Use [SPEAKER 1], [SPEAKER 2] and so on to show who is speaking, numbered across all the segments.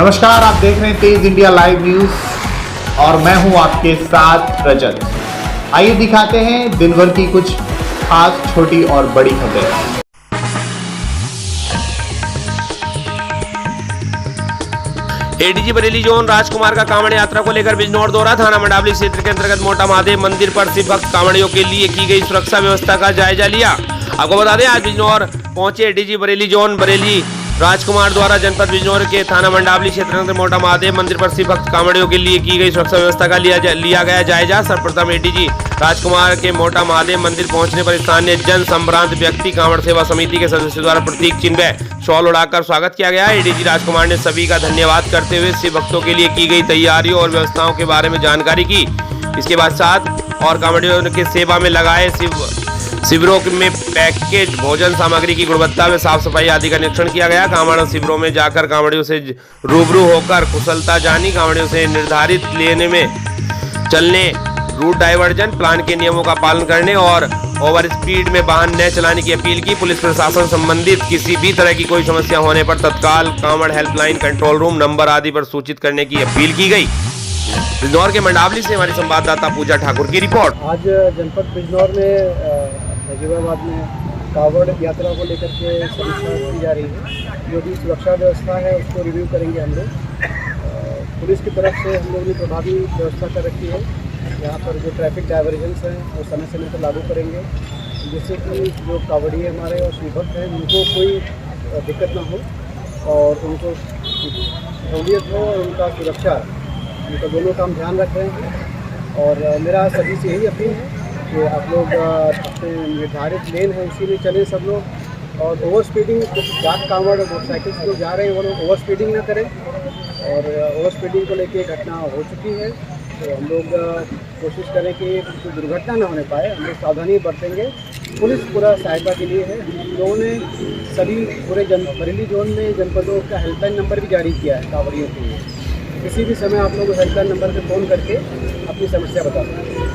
[SPEAKER 1] नमस्कार, आप देख रहे हैं तेज इंडिया लाइव न्यूज और मैं हूं आपके साथ रजत। आइए दिखाते हैं दिन भर की कुछ खास छोटी और बड़ी खबरें।
[SPEAKER 2] एडीजी बरेली जोन राजकुमार का कांवड़ यात्रा को लेकर बिजनौर दौरा। थाना मंडावली क्षेत्र के अंतर्गत मोटा महादेव मंदिर पर शिव भक्त कांवड़ियों के लिए की गई सुरक्षा व्यवस्था का जायजा लिया। आपको बता दें, आज बिजनौर पहुंचे एडीजी बरेली जोन बरेली राजकुमार द्वारा जनपद बिजनौर के थाना मंडावली क्षेत्र में मोटा महादेव मंदिर पर शिव भक्त कांवड़ियों के लिए की गई सुरक्षा व्यवस्था का लिया गया जायजा। सर्वप्रथम एडीजी राजकुमार के मोटा महादेव मंदिर पहुंचने पर स्थानीय जन संभ्रांत व्यक्ति कांवड़ सेवा समिति के सदस्यों द्वारा प्रतीक चिन्ह शॉल उड़ाकर स्वागत किया गया। एडीजी राजकुमार ने सभी का धन्यवाद करते हुए शिव भक्तों के लिए की गई तैयारियों और व्यवस्थाओं के बारे में जानकारी की। इसके बाद साथ और कांवड़ियों के सेवा में लगाए शिविरों में पैकेज भोजन सामग्री की गुणवत्ता में साफ सफाई आदि का निरीक्षण किया गया। कांवड़ शिविरों में जाकर कांवड़ियों से रूबरू होकर कुशलता जानी, कांवड़ियों से निर्धारित लेने में चलने, रूट डाइवर्जन प्लान के नियमों का पालन करने और ओवर स्पीड में वाहन न चलाने की अपील की। पुलिस प्रशासन संबंधित किसी भी तरह की कोई समस्या होने पर तत्काल Kanwar helpline, control room number आदि पर सूचित करने की अपील की गई। बिजनौर के मंडावली से हमारी संवाददाता पूजा ठाकुर की रिपोर्ट।
[SPEAKER 3] आज जनपद बिजनौर में नजीबाबाद में कांवड़ यात्रा को लेकर के समीक्षा की जा रही है। जो भी सुरक्षा व्यवस्था है उसको रिव्यू करेंगे हम लोग। पुलिस की तरफ से हम लोगों ने प्रभावी व्यवस्था कर रखी है। यहाँ पर जो ट्रैफिक डाइवर्जेंस हैं वो समय समय पर लागू करेंगे, जिससे कि जो कांवड़िए हमारे और शिवभक्त हैं उनको कोई दिक्कत ना हो और उनको सहूलियत हो और उनका सुरक्षा, उनका दोनों काम ध्यान रख रहे हैं। और मेरा सभी से यही अपील है कि आप लोग अपने निर्धारित लेन है उसी में चलें सब लोग। और over speeding, Jat Kanwar motorcycle से लोग जा रहे हैं वो लोग ओवर स्पीडिंग ना करें। और ओवर स्पीडिंग को लेके घटना हो चुकी है तो हम लोग कोशिश करें कि कोई दुर्घटना ना होने पाए। हम लोग सावधानी बरतेंगे। पुलिस पूरा सहायता के लिए है। हम लोगों ने सभी पूरे बरेली जोन में जनपदों का हेल्पलाइन नंबर भी जारी किया है कांवड़ियों के लिए। किसी भी समय आप लोग हेल्पलाइन नंबर पर फ़ोन करके अपनी समस्या बता सकते हैं।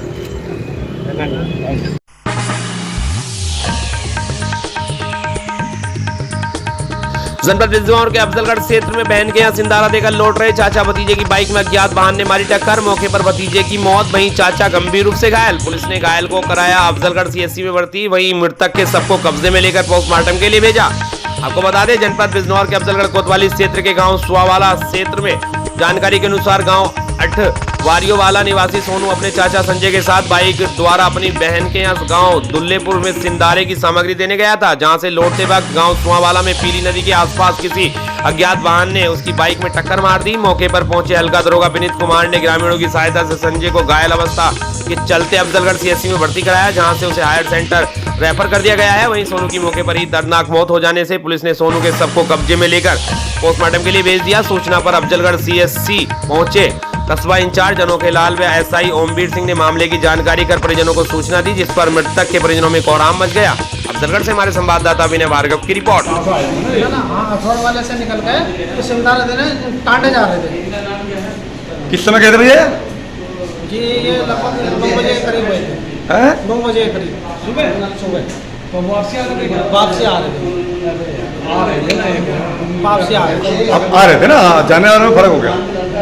[SPEAKER 2] जनपद बिजनौर के अफजलगढ़ क्षेत्र में बहन के यहाँ सिंदारा देकर लौट रहे चाचा भतीजे की बाइक में अज्ञात वाहन ने मारी टक्कर। मौके पर भतीजे की मौत, वहीं चाचा गंभीर रूप से घायल। पुलिस ने घायल को कराया अफजलगढ़ सीएचसी में भर्ती, वहीं मृतक के शव को कब्जे में लेकर पोस्टमार्टम के लिए भेजा। आपको बता दें, जनपद बिजनौर के अफजलगढ़ कोतवाली क्षेत्र के गाँव सुवावाला क्षेत्र में जानकारी के अनुसार गाँव 8 वारियोवाला निवासी सोनू अपने चाचा संजय के साथ बाइक द्वारा अपनी बहन के यहाँ गांव दुल्लेपुर में सिंदारे की सामग्री देने गया था, जहां से लौटते वक्त गांव सुवावाला में पीली नदी के आसपास किसी अज्ञात वाहन ने उसकी बाइक में टक्कर मार दी। मौके पर पहुंचे हल्का दरोगा विनीत कुमार ने ग्रामीणों की सहायता से संजय को घायल अवस्था के चलते अफजलगढ़ सीएचसी में भर्ती कराया, जहाँ से उसे हायर सेंटर रेफर कर दिया गया है। वहीं सोनू की मौके पर ही दर्दनाक मौत हो जाने से पुलिस ने सोनू के शव को कब्जे में लेकर पोस्टमार्टम के लिए भेज दिया। सूचना पर अफजलगढ़ सीएचसी पहुंचे कस्बा इंचार्ज अनोखे लाल व एसआई ओमवीर सिंह ने मामले की जानकारी कर परिजनों को सूचना दी, जिस पर मृतक के परिजनों में कोहराम मच गया। अफजलगढ़ से हमारे संवाददाता विनय भार्गव की रिपोर्ट।
[SPEAKER 3] अखरोट वाले से निकल गए तो सिंदारा देने टांडे जा रहे थे।
[SPEAKER 4] किस समय गए थे भैया
[SPEAKER 3] जी? ये लगभग 9 बजे करीब हुए थे। 9 बजे करीब सुबह वापसी आ रहे थे। वापसी आ
[SPEAKER 4] रहे थे ना, जाने वाले में फर्क हो गया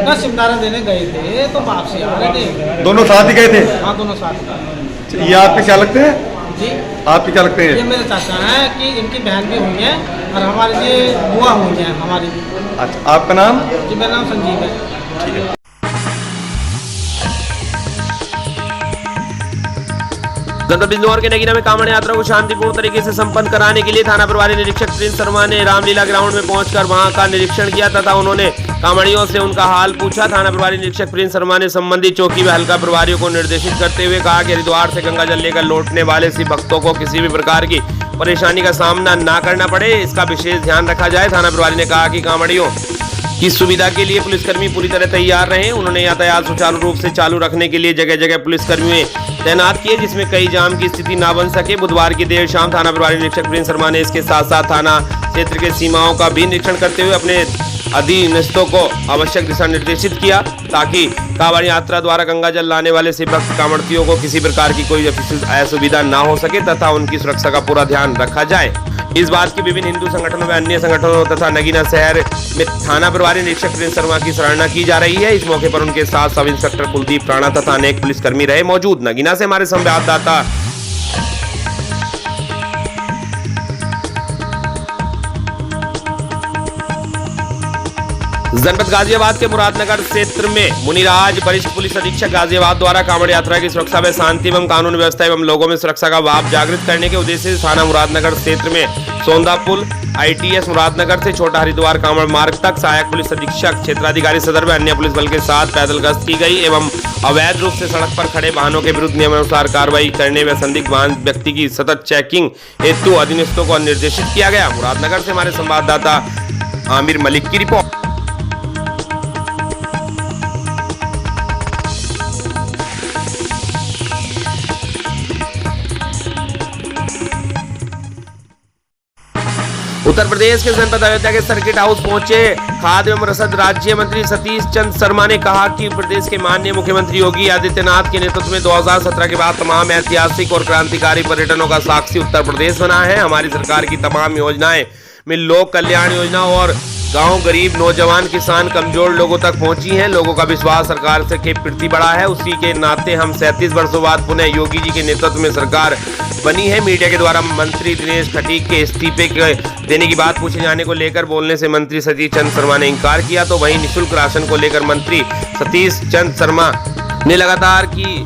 [SPEAKER 3] ना। सिंदारा देने गए थे तो वापसी आ रहे थे।
[SPEAKER 4] दोनों साथ ही गए थे?
[SPEAKER 3] हाँ, दोनों साथ।
[SPEAKER 4] ये आपके क्या लगते हैं
[SPEAKER 3] जी?
[SPEAKER 4] आपके क्या लगते हैं?
[SPEAKER 3] ये मेरे चाचा हैं कि इनकी बहन भी हुई है और हमारी ये बुआ हुई है हमारी।
[SPEAKER 4] अच्छा, आपका नाम?
[SPEAKER 3] जी, मेरा नाम संजीव है।
[SPEAKER 4] ठीक है।
[SPEAKER 2] जनपद बिजनौर के नगीना में कांवड़ यात्रा को शांतिपूर्ण तरीके से संपन्न कराने के लिए थाना प्रभारी निरीक्षक प्रिंस शर्मा ने रामलीला ग्राउंड में पहुंचकर वहां का निरीक्षण किया तथा उन्होंने कांवड़ियों से उनका हाल पूछा। थाना प्रभारी निरीक्षक प्रिंस शर्मा ने संबंधित चौकी व हल्का प्रभारियों को निर्देशित करते हुए कहा कि हरिद्वार से गंगा जल लेकर लौटने वाले शिव भक्तों को किसी भी प्रकार की परेशानी का सामना न करना पड़े, इसका विशेष ध्यान रखा जाए। थाना प्रभारी ने कहा कि कांवड़ियों की सुविधा के लिए पुलिसकर्मी पूरी तरह तैयार रहे। उन्होंने यातायात सुचारू रूप से चालू रखने के लिए जगह जगह पुलिसकर्मी तैनात किए, जिसमें कई जाम की स्थिति ना बन सके। बुधवार की देर शाम थाना प्रभारी निरीक्षक प्रिंस शर्मा ने इसके साथ साथ थाना क्षेत्र के सीमाओं का भी निरीक्षण करते हुए अपने अधीनस्थों को आवश्यक दिशा निर्देशित किया, ताकि कांवड़ यात्रा द्वारा गंगा जल लाने वाले शिव भक्त कांवड़ियों को किसी प्रकार की कोई असुविधा ना हो सके तथा उनकी सुरक्षा का पूरा ध्यान रखा जाए। इस बात की विभिन्न हिंदू संगठनों व अन्य संगठनों तथा नगीना शहर में थाना प्रभारी निरीक्षक प्रिंस शर्मा की सराहना की जा रही है। इस मौके पर उनके साथ सब इंस्पेक्टर कुलदीप राणा तथा अनेक पुलिसकर्मी रहे मौजूद। नगीना से हमारे संवाददाता जनपद गाजियाबाद के मुरादनगर क्षेत्र में मुनिराज वरिष्ठ पुलिस अधीक्षक गाजियाबाद द्वारा कांवड़ यात्रा की सुरक्षा व शांति एवं कानून व्यवस्था एवं लोगों में सुरक्षा का भाव जागृत करने के उद्देश्य से थाना मुरादनगर क्षेत्र में सोंदा पुल ITS मुरादनगर से छोटा हरिद्वार कांवड़ मार्ग तक सहायक पुलिस अधीक्षक क्षेत्राधिकारी सदर व अन्य पुलिस बल के साथ पैदल गश्त की गई एवं अवैध रूप से सड़क पर खड़े वाहनों के विरुद्ध नियमानुसार कार्रवाई करने व संदिग्ध वाहन व्यक्ति की सतत चेकिंग हेतु अधीनस्थों को निर्देशित किया गया। मुरादनगर से हमारे संवाददाता आमिर मलिक की रिपोर्ट। उत्तर प्रदेश के जनपद अयोध्या के सर्किट हाउस पहुंचे खाद्य एवं रसद राज्य मंत्री सतीश चंद्र शर्मा ने कहा कि प्रदेश के माननीय मुख्यमंत्री योगी आदित्यनाथ के नेतृत्व में 2017 के बाद तमाम ऐतिहासिक और क्रांतिकारी पर्यटनों का साक्षी उत्तर प्रदेश बना है। हमारी सरकार की तमाम योजनाएं में लोक कल्याण योजना और गांव गरीब नौजवान किसान कमजोर लोगों तक पहुंची हैं। लोगों का विश्वास सरकार से के प्रति बढ़ा है। उसी के नाते हम 37 वर्षों बाद पुनः योगी जी के नेतृत्व में सरकार बनी है। मीडिया के द्वारा मंत्री दिनेश खटीक के इस्तीफे देने की बात पूछे जाने को लेकर बोलने से मंत्री सतीश चंद्र शर्मा ने इंकार किया, तो वहीं निःशुल्क राशन को लेकर मंत्री सतीश चंद्र शर्मा ने लगातार की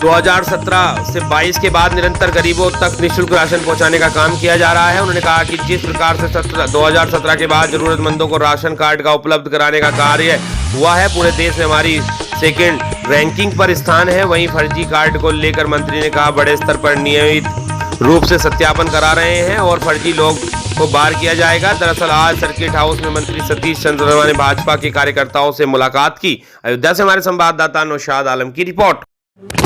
[SPEAKER 2] 2017 से 22 के बाद निरंतर गरीबों तक निःशुल्क राशन पहुंचाने का काम किया जा रहा है। उन्होंने कहा कि जिस प्रकार से 2017 के बाद जरूरतमंदों को राशन कार्ड का उपलब्ध कराने का कार्य हुआ है, पूरे देश में हमारी सेकेंड रैंकिंग पर स्थान है। वहीं फर्जी कार्ड को लेकर मंत्री ने कहा बड़े स्तर पर नियमित रूप से सत्यापन करा रहे हैं और फर्जी लोग को बाहर किया जाएगा। दरअसल आज सर्किट हाउस में मंत्री सतीश चंद्र शर्मा ने भाजपा के कार्यकर्ताओं से मुलाकात की। अयोध्या से हमारे संवाददाता नौशाद आलम की रिपोर्ट।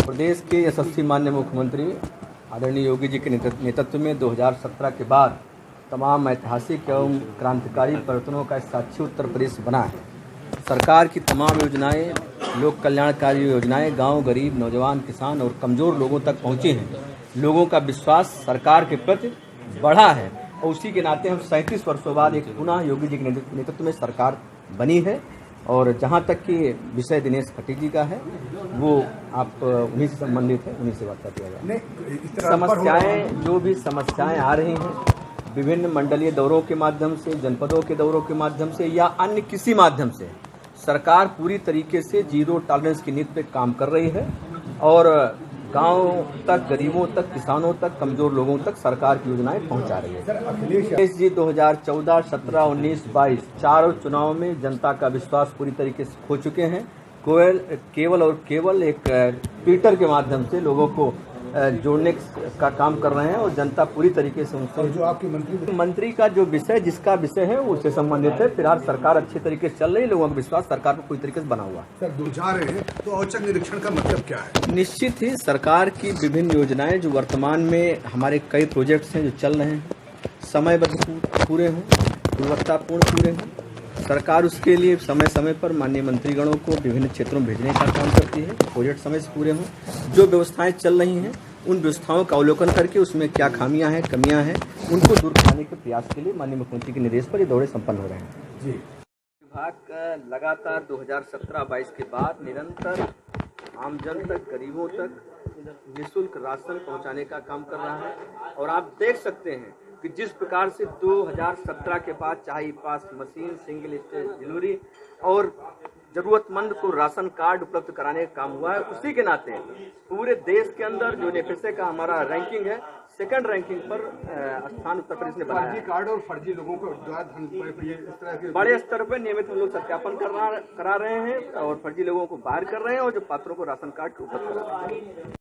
[SPEAKER 5] प्रदेश के यशस्वी माननीय मुख्यमंत्री आदरणीय योगी जी के नेतृत्व में 2017 के बाद तमाम ऐतिहासिक एवं क्रांतिकारी परिवर्तनों का साक्षी उत्तर प्रदेश बना है। सरकार की तमाम योजनाएं, लोक कल्याणकारी योजनाएं गांव गरीब नौजवान किसान और कमज़ोर लोगों तक पहुंची हैं। लोगों का विश्वास सरकार के प्रति बढ़ा है और उसी के नाते हम 37 वर्षों बाद एक पुनः योगी जी के नेतृत्व में सरकार बनी है। और जहाँ तक कि विषय दिनेश खटीक जी का है, वो आप उन्हीं से संबंधित है, उन्हीं से बात करते हैं। समस्याएं जो भी समस्याएं आ रही हैं विभिन्न मंडलीय दौरों के माध्यम से, जनपदों के दौरों के माध्यम से या अन्य किसी माध्यम से, सरकार पूरी तरीके से जीरो टॉलरेंस की नीति पे काम कर रही है और गांव तक, गरीबों तक, किसानों तक, कमजोर लोगों तक सरकार की योजनाएं पहुंचा रही है। अखिलेश जी 2014, 17, 19, 22 चारों चुनाव में जनता का विश्वास पूरी तरीके से खो चुके हैं। केवल एक ट्विटर के माध्यम से लोगों को जोड़ने का काम कर रहे हैं और जनता पूरी तरीके से उनसे, जो आपकी मंत्री का जो विषय जिसका विषय है उससे संबंधित है। फिलहाल सरकार अच्छे तरीके से चल रही है, लोगों का विश्वास सरकार पर पूरी तरीके से बना हुआ है।
[SPEAKER 4] सर, दूर जा रहे हैं तो औचक निरीक्षण का मतलब क्या है?
[SPEAKER 5] निश्चित ही सरकार की विभिन्न योजनाएं जो वर्तमान में हमारे कई प्रोजेक्ट्स हैं जो चल रहे हैं, समयबद्ध पूरे हों, गुणवत्तापूर्ण पूरे हों। सरकार उसके लिए समय समय पर माननीय मंत्रीगणों को विभिन्न क्षेत्रों में भेजने का काम करती है। प्रोजेक्ट समय से पूरे हों। जो व्यवस्थाएं चल रही हैं उन व्यवस्थाओं का अवलोकन करके उसमें क्या खामियां हैं, कमियां हैं, उनको दूर करने के प्रयास के लिए माननीय मुख्यमंत्री के निर्देश पर ये दौरे संपन्न हो रहे हैं। जी, विभाग लगातार 2017-22 के बाद निरंतर आमजन तक, गरीबों तक निःशुल्क राशन पहुंचाने का काम कर रहा है। और आप देख सकते हैं कि जिस प्रकार से 2017 के बाद चाहे पास मशीन, सिंगल स्टेज डिलीवरी और जरूरतमंद को राशन कार्ड उपलब्ध कराने का काम हुआ है, उसी के नाते पूरे देश के अंदर जो नेफेसे का हमारा रैंकिंग है, सेकंड रैंकिंग पर स्थान उत्तर प्रदेश ने बनाया है।
[SPEAKER 4] फर्जी कार्ड और फर्जी लोगों को
[SPEAKER 5] बड़े स्तर पर नियमित हम लोग सत्यापन करा रहे हैं और फर्जी लोगों को बाहर कर रहे हैं और जो पात्रों को राशन कार्ड उपलब्ध करा रहे हैं।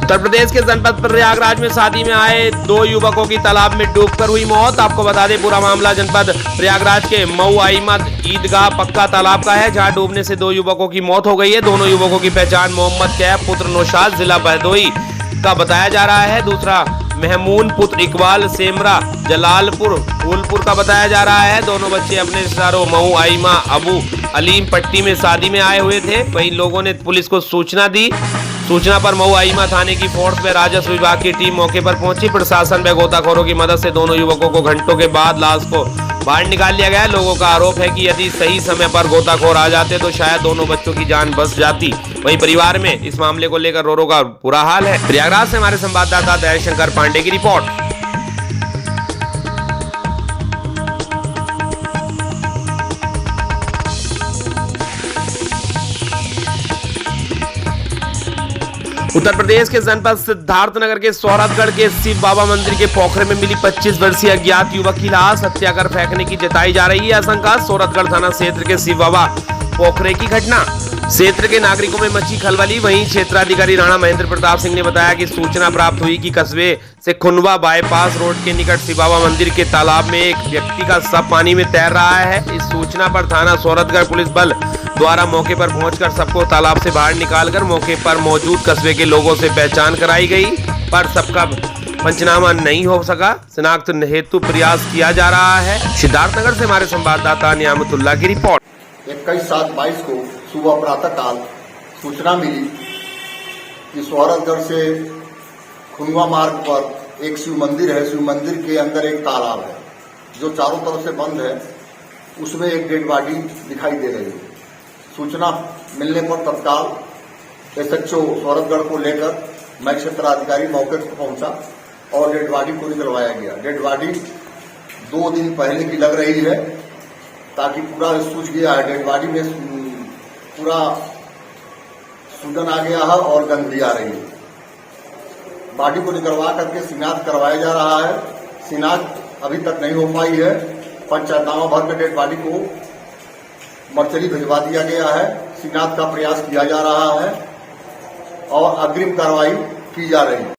[SPEAKER 2] उत्तर प्रदेश के जनपद प्रयागराज में शादी में आए 2 युवकों की तालाब में डूबकर हुई मौत। आपको बता दें पूरा मामला जनपद प्रयागराज के मऊ अहमद ईदगाह पक्का तालाब का है, जहां डूबने से 2 युवकों की मौत हो गई है। दोनों युवकों की पहचान मोहम्मद कैफ पुत्र नौशाद जिला बहदोई का बताया जा रहा है। दूसरा महमून पुत्र इकबाल सेमरा जलालपुर फूलपुर का बताया जा रहा है। दोनों बच्चे अपने रिश्तेदारों मऊ आइमा अबू अलीम पट्टी में शादी में आए हुए थे। वहीं लोगों ने पुलिस को सूचना दी सूचना पर मऊ आईमा थाने की फोर्स व राजस्व विभाग की टीम मौके पर पहुंची। प्रशासन व गोताखोरों की मदद से दोनों युवकों को घंटों के बाद लाश को बाहर निकाल लिया गया। लोगों का आरोप है कि यदि सही समय पर गोताखोर आ जाते तो शायद दोनों बच्चों की जान बच जाती। वहीं परिवार में इस मामले को लेकर रो रो का बुरा हाल है। प्रयागराज से हमारे संवाददाता दयाशंकर पांडे की रिपोर्ट। उत्तर प्रदेश के जनपद सिद्धार्थनगर के सोहरतगढ़ के शिव बाबा मंदिर के पोखरे में मिली 25 वर्षीय अज्ञात युवक की लाश हत्या कर फेंकने की जताई जा रही है आशंका। सोहरतगढ़ थाना क्षेत्र के शिव बाबा पोखरे की घटना क्षेत्र के नागरिकों में मची खलबली। वहीं क्षेत्राधिकारी राणा महेंद्र प्रताप सिंह ने बताया कि सूचना प्राप्त हुई कि कस्बे से खुनवा बाईपास रोड के निकट शिव बाबा मंदिर के तालाब में एक व्यक्ति का शव पानी में तैर रहा है। इस सूचना पर थाना सोहरतगढ़ पुलिस बल द्वारा मौके पर पहुंचकर सबको तालाब से बाहर निकालकर मौके पर मौजूद कस्बे के लोगों से पहचान कराई गई, पर सबका पंचनामा नहीं हो सका। शिनाख्त हेतु प्रयास किया जा रहा है। सिद्धार्थनगर से हमारे संवाददाता नियामतुल्लाह की रिपोर्ट।
[SPEAKER 6] 21/7/22 को सुबह प्रातः काल सूचना मिली कि सोहरतगढ़ से खुनवा मार्ग पर एक शिव मंदिर है। शिव मंदिर के अंदर एक तालाब है जो चारों तरफ से बंद है। उसमें एक डेड बॉडी दिखाई दे रही है। सूचना मिलने पर तत्काल एसएचओ सोहरतगढ़ को लेकर मैं क्षेत्राधिकारी मौके पर पहुंचा और डेड बॉडी को निकलवाया गया। डेड बॉडी 2 दिन पहले की लग रही है, ताकि पूरा सूझ गया है। डेड बॉडी में पूरा सूजन आ गया है और गंध भी आ रही है। बॉडी को निकलवा करके शिनाख्त करवाया जा रहा है। शिनाख्त अभी तक नहीं हो पाई है। पंचनामा भर के डेड बॉडी को मर्चरी भिजवा दिया गया है। शिनाख्त का प्रयास किया जा रहा है और अग्रिम कार्रवाई की जा रही है।